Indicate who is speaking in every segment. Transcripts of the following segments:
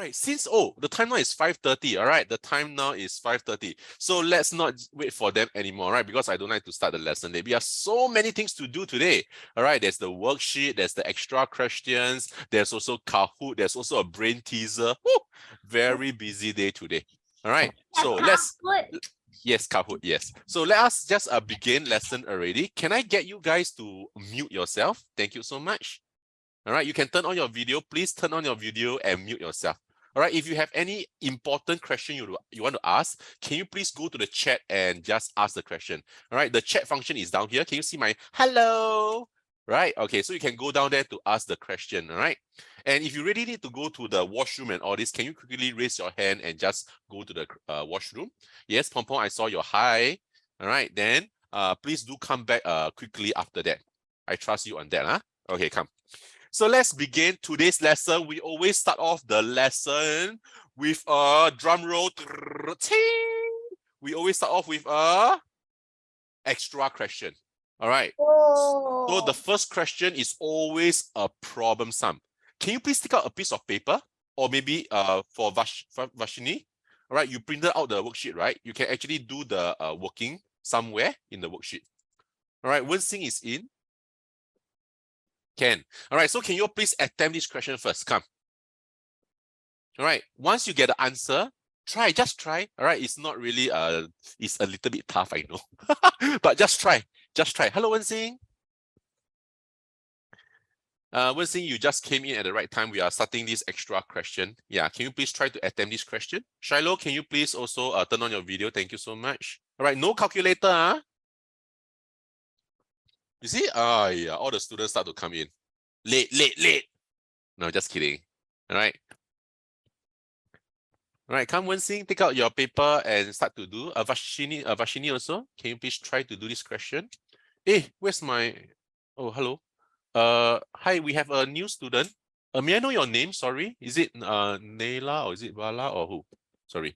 Speaker 1: Right, since the time now is 5:30, all right, the time now is 5:30. So let's not wait for them anymore, right? Because I don't like to start the lesson late. We have so many things to do today. All right, there's the worksheet, there's the extra questions, there's also Kahoot, there's also a brain teaser. Woo! Very busy day today. All right, so yes, Kahoot, yes. So let us just begin lesson already. Can I get you guys to mute yourself? Thank you so much. All right, you can turn on your video. Please turn on your video and mute yourself. All right, if you have any important question you want to ask, can you please go to the chat and just ask the question? All right, the chat function is down here. Can you see my hello? Right, okay, so you can go down there to ask the question, all right? And if you really need to go to the washroom and all this, can you quickly raise your hand and just go to the washroom? Yes, Pompom, I saw your hi. All right, then please do come back quickly after that. I trust you on that, huh? Okay, come. So let's begin today's lesson. We always start off the lesson with a drum roll. We always start off with a extra question. All right. So the first question is always a problem sum. Can you please take out a piece of paper, or maybe for Vashini? All right, you printed out the worksheet, right? You can actually do the working somewhere in the worksheet. All right, Wen-Xing is in. Can. All right, so can you please attempt this question first? Come. All right, once you get the answer, just try. All right, it's not really, it's a little bit tough, I know. But just try. Hello, Wen-Xing. Wen-Xing, you just came in at the right time. We are starting this extra question. Yeah, can you please try to attempt this question? Shiloh, can you please also turn on your video? Thank you so much. All right, no calculator, huh? You see? Yeah, all the students start to come in. Late. No, just kidding. All right. All right, come Wen-Xing, take out your paper and start to do. Vashini also, can you please try to do this question? Where's my... Oh, hello. Hi, we have a new student. May I know your name? Sorry. Is it Naila or is it Vala or who? Sorry.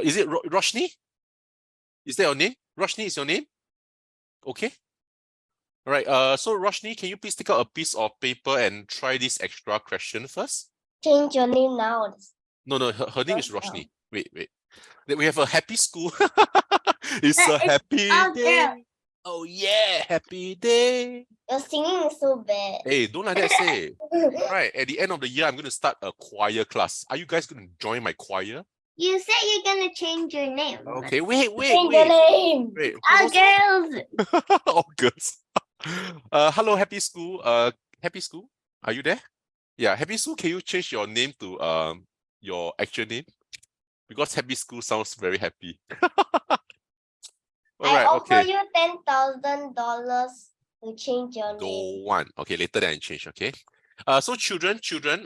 Speaker 1: Is it Roshni? Is that your name? Roshni is your name? Okay. All right. So Roshni, can you please take out a piece of paper and try this extra question first?
Speaker 2: Change your name now.
Speaker 1: No, her name is Roshni. Wait. We have a happy school. It's a happy day.
Speaker 2: Girl.
Speaker 1: Oh yeah, happy day.
Speaker 2: Your singing is so bad.
Speaker 1: Hey, don't like that say. Right, at the end of the year, I'm going to start a choir class. Are you guys going to join my choir?
Speaker 2: You said you're going to change your name.
Speaker 1: Okay, wait.
Speaker 2: Change your name.
Speaker 1: Wait,
Speaker 2: All girls.
Speaker 1: All girls. Hello, happy school. Happy school, are you there? Yeah, happy school. Can you change your name to your actual name? Because happy school sounds very happy.
Speaker 2: I offer you $10,000 to change your name.
Speaker 1: Go one. Okay, later then I change. Okay. So children.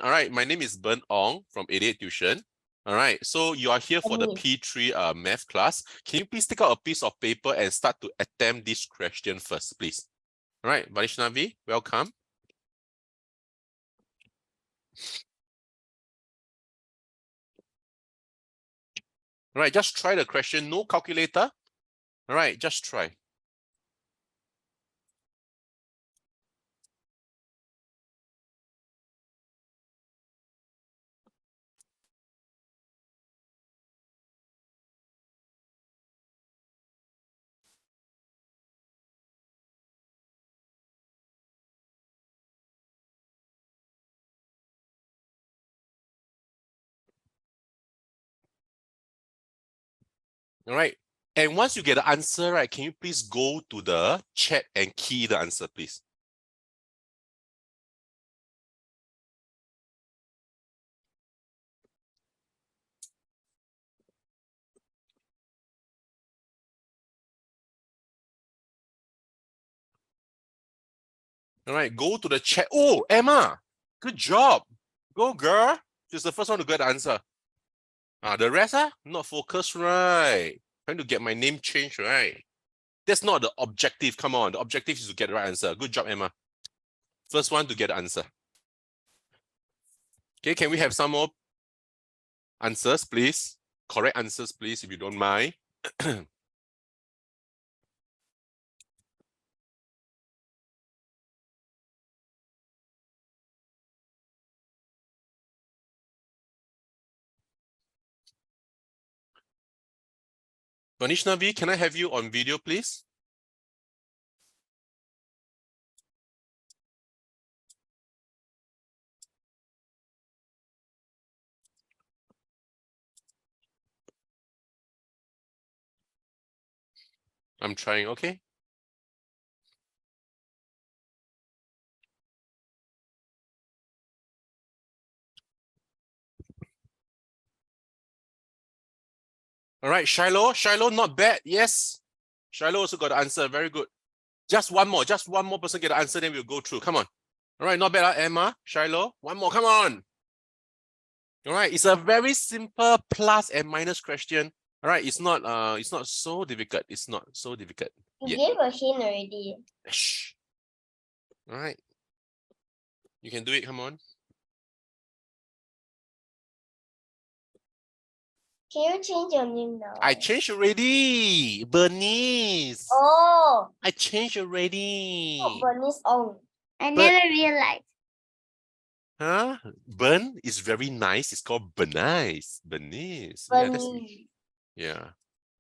Speaker 1: All right. My name is Ben Ong from 88 Tuition. All right. So you are here for the P3 math class. Can you please take out a piece of paper and start to attempt this question first, please? All right, Vanishnavi, welcome. All right, just try the question. No calculator. All right, just try. All right. And once you get the answer, right, can you please go to the chat and key the answer, please? All right, go to the chat. Oh, Emma, good job. Go, girl. She's the first one to get the answer. The rest are not focused, right? Trying to get my name changed, right? That's not the objective. Come on, the objective is to get the right answer. Good job, Emma. First one to get the answer. Okay, can we have some more answers, please? Correct answers, please, if you don't mind. Vanishnavi, can I have you on video, please? I'm trying, okay? All right, Shiloh, not bad. Yes. Shiloh also got the answer. Very good. Just one more person get the answer, then we'll go through. Come on. All right, not bad, Emma, Shiloh. One more, come on. All right, it's a very simple plus and minus question. All right, it's not so difficult. It's not so difficult.
Speaker 2: You gave a hint already.
Speaker 1: Shh. All right. You can do it, come on.
Speaker 2: Can you change your name now?
Speaker 1: I changed already. Bernice.
Speaker 2: Oh.
Speaker 1: I changed already.
Speaker 2: Oh, Bernice Ong. I
Speaker 1: But-
Speaker 2: never realized.
Speaker 1: Huh? Bern is very nice. It's called Bernice. Bernice. Yeah, that's
Speaker 2: Bernice.
Speaker 1: yeah.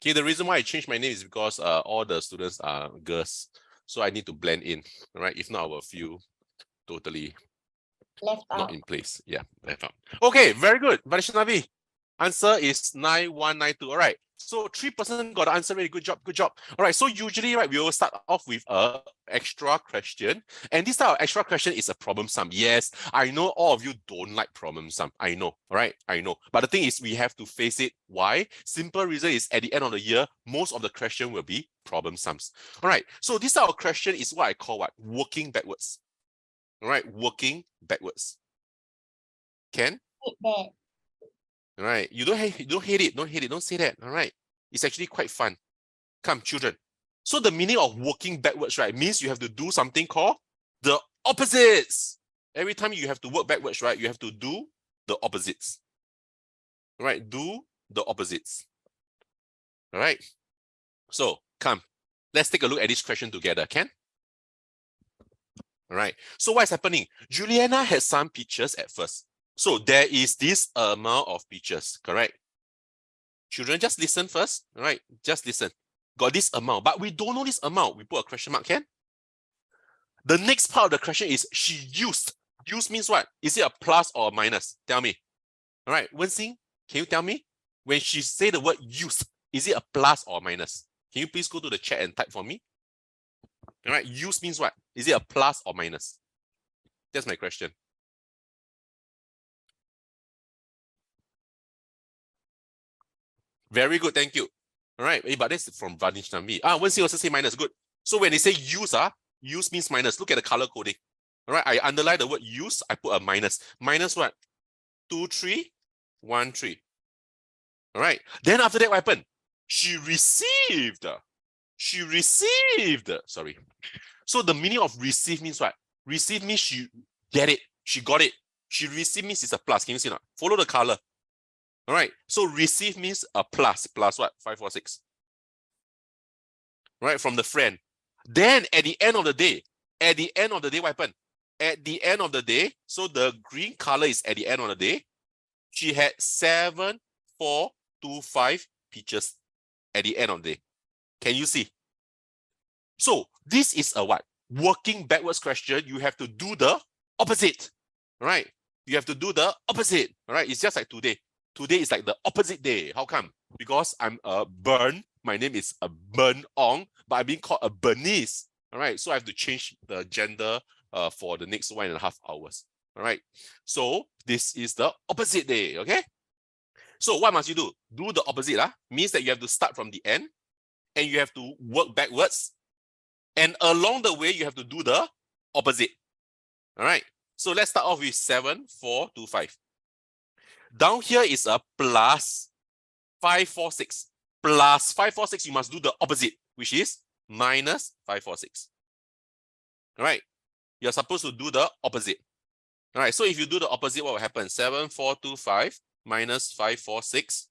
Speaker 1: Okay, the reason why I changed my name is because all the students are girls. So I need to blend in. All right. If not, I will feel totally
Speaker 2: Left
Speaker 1: not
Speaker 2: out.
Speaker 1: in place. Yeah, left out. Okay, very good. Vanishnavi. Answer is 9192. All right. So 3% got the answer ready. Good job. Good job. All right. So usually, right, we will start off with a extra question. And this type of extra question is a problem sum. Yes, I know all of you don't like problem sum. I know. All right. I know. But the thing is, we have to face it. Why? Simple reason is at the end of the year, most of the question will be problem sums. All right. So this type of question is what I call what? Working backwards. All right. Working backwards. Can?
Speaker 2: Hit that.
Speaker 1: All right. You don't hate it. Don't hate it. Don't say that. All right. It's actually quite fun. Come, children. So the meaning of working backwards, right, means you have to do something called the opposites. Every time you have to work backwards, right, you have to do the opposites. All right. Do the opposites. All right. So come, let's take a look at this question together. Can? All right. So what's happening? Juliana had some pictures at first. So there is this amount of pictures, correct? Children, just listen first, all right? Just listen. Got this amount, but we don't know this amount. We put a question mark, can? The next part of the question is she used. Use means what? Is it a plus or a minus? Tell me. All right, Wen-Xing, can you tell me? When she say the word use, is it a plus or a minus? Can you please go to the chat and type for me? All right, use means what? Is it a plus or minus? That's my question. Very good, thank you. All right, but that's from Vanishnavi. Wen-Xing also say minus, good. So when they say use, use means minus. Look at the color coding. All right, I underline the word use, I put a minus. Minus what? 2, 3, 1, 3. All right, then after that, what happened? She received. Sorry. So the meaning of receive means what? Receive means she get it. She got it. She received means it's a plus. Can you see that? Follow the color. All right. So receive means a plus. Plus what? 5, 4, 6. Right? From the friend. Then at the end of the day, what happened? At the end of the day, so the green color is at the end of the day, she had 7, 4, 2, 5 pictures at the end of the day. Can you see? So this is a what? Working backwards question. You have to do the opposite. Right? You have to do the opposite. All right? It's just like today. Today is like the opposite day. How come? Because I'm a Bern. My name is a Bern Ong, but I'm being called a Bernice. All right. So I have to change the gender for the next 1.5 hours. All right. So this is the opposite day. Okay. So what must you do? Do the opposite. Means that you have to start from the end and you have to work backwards. And along the way, you have to do the opposite. All right. So let's start off with 7, 4, 2, 5. Down here is a plus 5, 4, 6. Plus 5, 4, 6, you must do the opposite, which is minus 5, 4, 6. All right. You're supposed to do the opposite. All right. So if you do the opposite, what will happen? 7, 4, 2, 5 minus 5, 4, 6.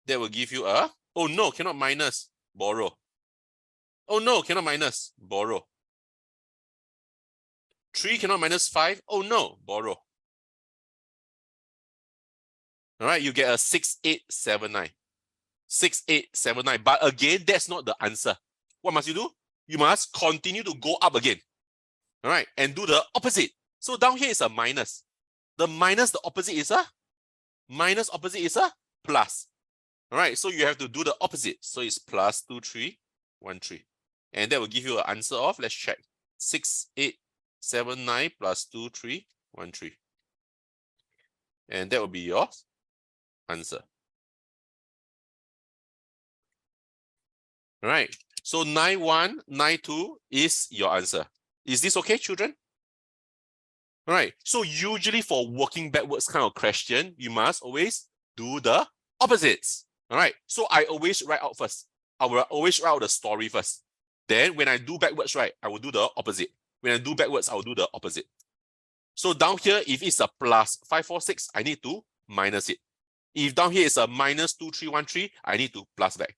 Speaker 1: That will give you a, oh no, cannot minus, borrow. Oh no, cannot minus, borrow. 3 cannot minus 5. Oh no, borrow. All right, you get a 6, 8, 7, 9. 6879. But again, that's not the answer. What must you do? You must continue to go up again. All right, and do the opposite. So down here is a minus. The minus, the opposite is a minus, opposite is a plus. All right, so you have to do the opposite. So it's plus 2313. And that will give you an answer of, let's check, 6879 plus 2313. And that will be your answer. All right, so 9192 is your answer. Is this okay, children? All right, so usually for working backwards kind of question, you must always do the opposites. All right, so I always write out first. I will always write out the story first. Then when I do backwards, right, I will do the opposite. When I do backwards, I will do the opposite. So down here, if it's a plus 546, I need to minus it. If down here is a minus 2313, I need to plus back.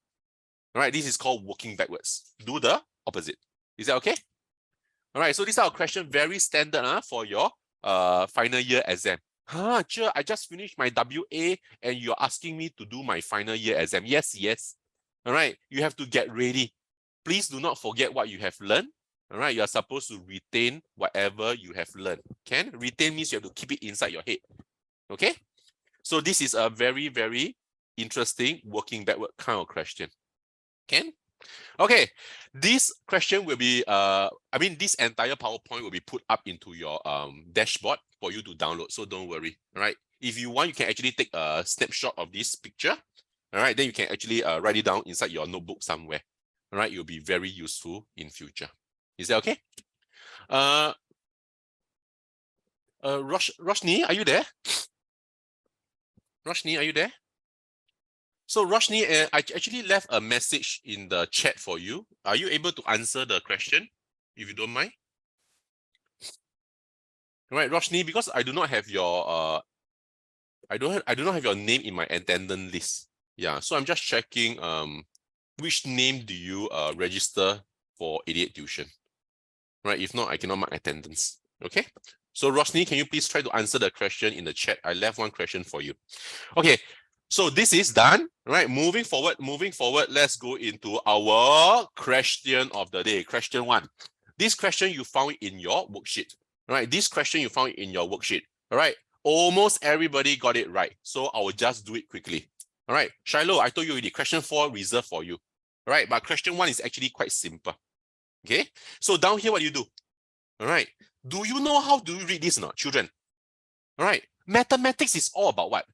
Speaker 1: All right, this is called working backwards. Do the opposite. Is that okay? All right, so these are our questions, very standard for your final year exam. Sure, I just finished my WA and you're asking me to do my final year exam. Yes, yes. All right, you have to get ready. Please do not forget what you have learned. All right, you are supposed to retain whatever you have learned. Can? Retain means you have to keep it inside your head. Okay? So this is a very, very interesting working backward kind of question. Can? Okay, this question will be, this entire PowerPoint will be put up into your dashboard for you to download, so don't worry, all right? If you want, you can actually take a snapshot of this picture, all right? Then you can actually write it down inside your notebook somewhere, all right? It will be very useful in future. Is that okay? Roshni, are you there? Roshni, are you there? So Roshni, I actually left a message in the chat for you. Are you able to answer the question, if you don't mind? All right, Roshni, because I do not have your I do not have your name in my attendance list. Yeah, so I'm just checking which name do you register for 88 tuition. Right, if not, I cannot mark attendance. Okay. So Roshni, can you please try to answer the question in the chat? I left one question for you. Okay. So this is done, right? Moving forward, let's go into our question of the day. Question 1. This question you found in your worksheet, right? This question you found in your worksheet, all right? Almost everybody got it right. So I will just do it quickly. All right, Shiloh, I told you already, question 4 reserved for you. All right, but question 1 is actually quite simple. Okay, so down here, what do you do? All right, do you know how do you read this now, children? All right, mathematics is all about what?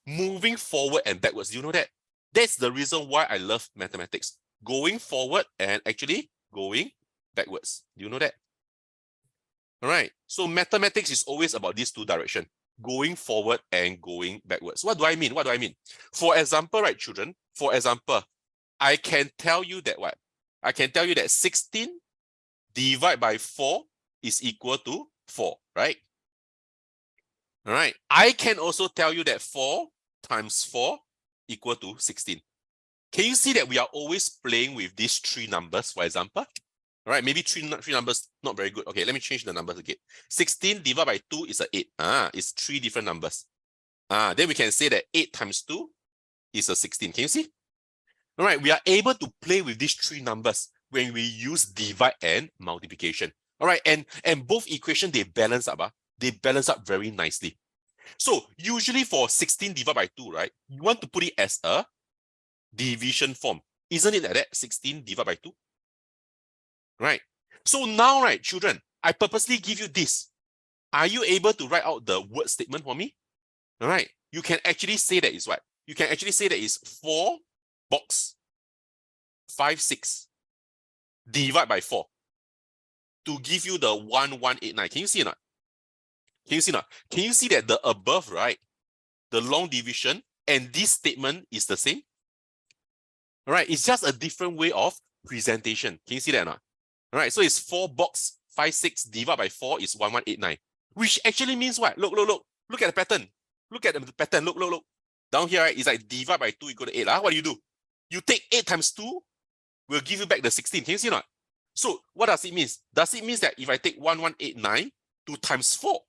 Speaker 1: Moving forward and backwards. Do you know that? That's the reason why I love mathematics. Going forward and actually going backwards. Do you know that? All right. So mathematics is always about these two directions. Going forward and going backwards. What do I mean? What do I mean? For example, right, children? For example, I can tell you that what? I can tell you that 16 divided by 4 is equal to 4, right? All right. I can also tell you that 4 times 4 equal to 16. Can you see that we are always playing with these 3 numbers, for example? All right, maybe three numbers not very good. Okay, let me change the numbers again. 16 divided by 2 is 8. It's 3 different numbers. Then we can say that 8 times 2 is 16. Can you see? All right, we are able to play with these 3 numbers when we use divide and multiplication. All right, and both equations, they balance up. They balance up very nicely. So usually for 16 divided by 2, right, you want to put it as a division form. Isn't it like that? 16 divided by 2. Right. So now, right, children, I purposely give you this. Are you able to write out the word statement for me? All right. You can actually say that is what? You can actually say that is 4 box 56 divided by 4 to give you the 1189. Can you see or not? Can you see or not? Can you see that the above, right, the long division and this statement is the same? All right. It's just a different way of presentation. Can you see that or not? All right, so it's 4 box 56 divided by 4 is 1189, which actually means what? Look at the pattern. Look at the pattern. Look. Down here, right, it's like divide by 2 equal to 8. What do? You take 8 times 2, will give you back the 16. Can you see or not? So what does it mean? Does it mean that if I take 1189 to times 4,